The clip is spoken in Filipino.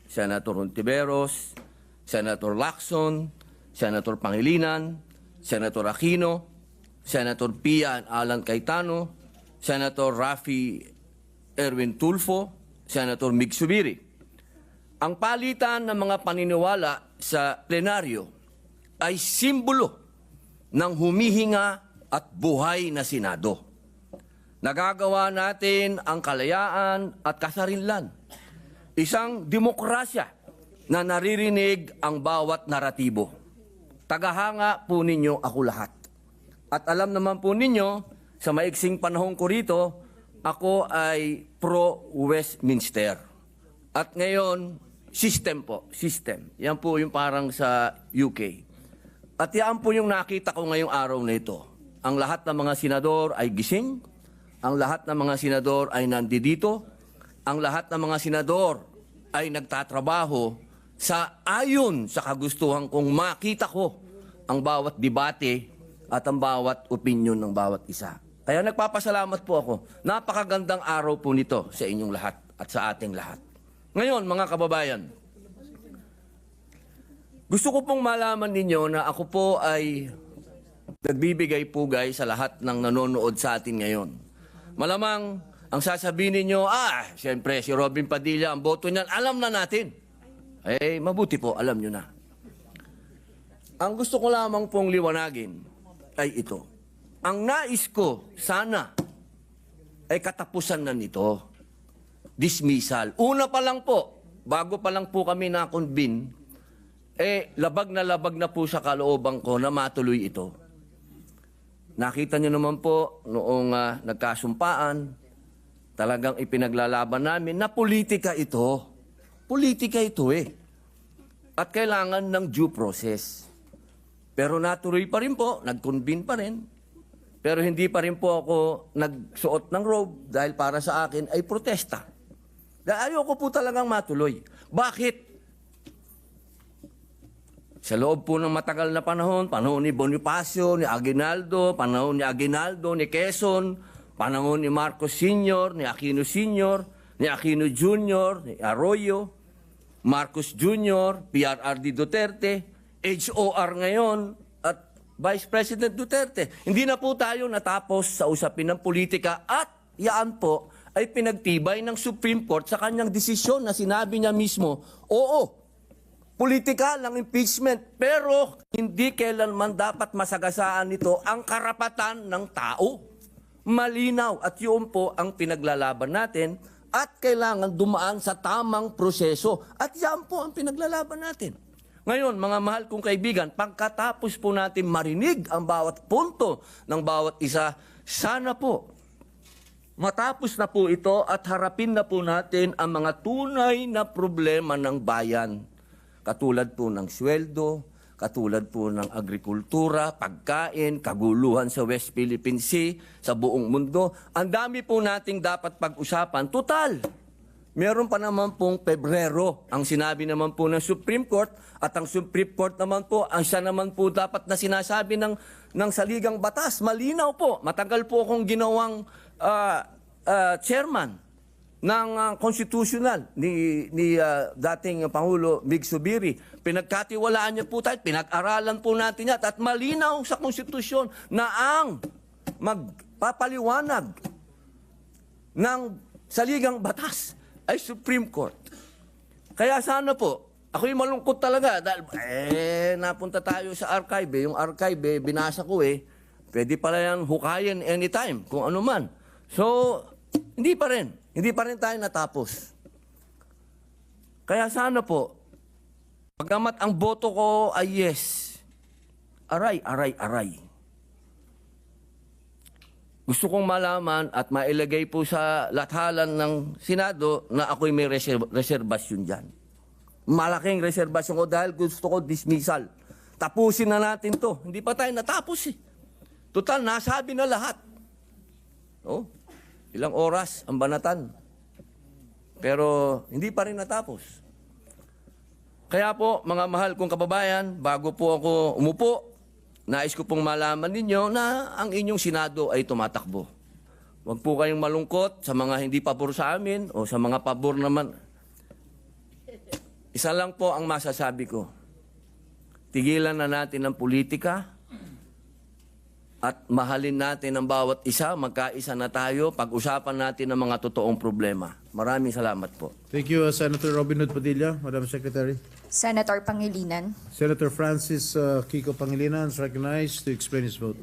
Senator Hontiveros, Senator Lacson, Senator Pangilinan, Senator Aquino, Senator Pia Alan Cayetano, Senator Raffy Erwin Tulfo, Senator Mig Zubiri. Ang palitan ng mga paniniwala sa plenaryo ay simbolo ng humihinga at buhay na Senado. Nagagawa natin ang kalayaan at kasarinlan. Isang demokrasya na naririnig ang bawat naratibo. Tagahanga po ninyo ako lahat. At alam naman po ninyo, sa maiksing panahon ko rito, ako ay pro-Westminster. At ngayon, system po, system. Yan po yung parang sa UK. At yan po yung nakita ko ngayong araw na ito. Ang lahat ng mga senador ay gising, ang lahat ng mga senador ay nandito, ang lahat ng mga senador ay nagtatrabaho sa ayon sa kagustuhan kong makita ko ang bawat debate at ang bawat opinyon ng bawat isa. Kaya nagpapasalamat po ako. Napakagandang araw po nito sa inyong lahat at sa ating lahat. Ngayon, mga kababayan, gusto ko pong malaman ninyo na ako po ay nagbibigay pugay sa lahat ng nanonood sa atin ngayon. Malamang ang sasabihin ninyo, siyempre si Robin Padilla, ang boto niyan, alam na natin. Mabuti po, alam nyo na. Ang gusto ko lamang pong liwanagin ay ito. Ang nais ko, sana, ay katapusan na nito. Dismissal. Una pa lang po, bago pa lang po kami na-convene, labag na po sa kalooban ko na matuloy ito. Nakita niyo naman po noong nagkasumpaan, talagang ipinaglalaban namin na politika ito. Politika ito At kailangan ng due process. Pero natuloy pa rin po, nag-convene pa rin. Pero hindi pa rin po ako nagsuot ng robe dahil para sa akin ay protesta. Dahil ayoko po talagang matuloy. Bakit? Sa loob po ng matagal na panahon ni Bonifacio, ni Aguinaldo, panahon ni Quezon, panahon ni Marcos Sr., ni Aquino Sr., ni Aquino Jr., ni Arroyo, Marcos Jr., PRRD Duterte, HOR ngayon, at Vice President Duterte. Hindi na po tayo natapos sa usapin ng politika at yaan po ay pinagtibay ng Supreme Court sa kanyang desisyon na sinabi niya mismo, oo, politikal ang impeachment, pero hindi kailanman dapat masagasaan nito ang karapatan ng tao. Malinaw at yun po ang pinaglalaban natin at kailangan dumaan sa tamang proseso. At yan po ang pinaglalaban natin. Ngayon, mga mahal kong kaibigan, pagkatapos po natin marinig ang bawat punto ng bawat isa, sana po matapos na po ito at harapin na po natin ang mga tunay na problema ng bayan. Katulad po ng sweldo, katulad po ng agrikultura, pagkain, kaguluhan sa West Philippine Sea, sa buong mundo. Ang dami po nating dapat pag-usapan. Total, meron pa naman pong Pebrero. Ang sinabi naman po ng Supreme Court at ang Supreme Court naman po, ang siya naman po dapat na sinasabi ng saligang batas. Malinaw po. Matagal po akong ginawang chairman ng constitutional ni dating Pangulo Mig Zubiri. Pinagkatiwalaan niya po tayo, pinag-aralan po natin yan at malinaw sa konstitusyon na ang magpapaliwanag ng saligang batas ay Supreme Court. Kaya sana po, ako'y malungkot talaga dahil napunta tayo sa archive. Yung archive, binasa ko pwede pala yan hukayin anytime, kung ano man. So, hindi pa rin. Hindi pa rin tayo natapos. Kaya sana po, pagamat ang boto ko ay yes, aray. Gusto kong malaman at mailagay po sa lathalan ng Senado na ako'y may reserbasyon dyan. Malaking reserbasyon ko dahil gusto ko dismissal. Tapusin na natin to. Hindi pa tayo natapos Total, nasabi na lahat. Ilang oras ang banatan. Pero hindi pa rin natapos. Kaya po, mga mahal kong kababayan, bago po ako umupo, nais ko pong malaman ninyo na ang inyong Senado ay tumatakbo. Huwag po kayong malungkot sa mga hindi pabor sa amin o sa mga pabor naman. Isa lang po ang masasabi ko. Tigilan na natin ang politika at mahalin natin ang bawat isa, magkaisa na tayo, pag-usapan natin ang mga totoong problema. Maraming salamat po. Thank you, Senator Robin Hood Padilla, Madam Secretary. Senator Pangilinan. Senator Francis Kiko Pangilinan is recognized to explain his vote.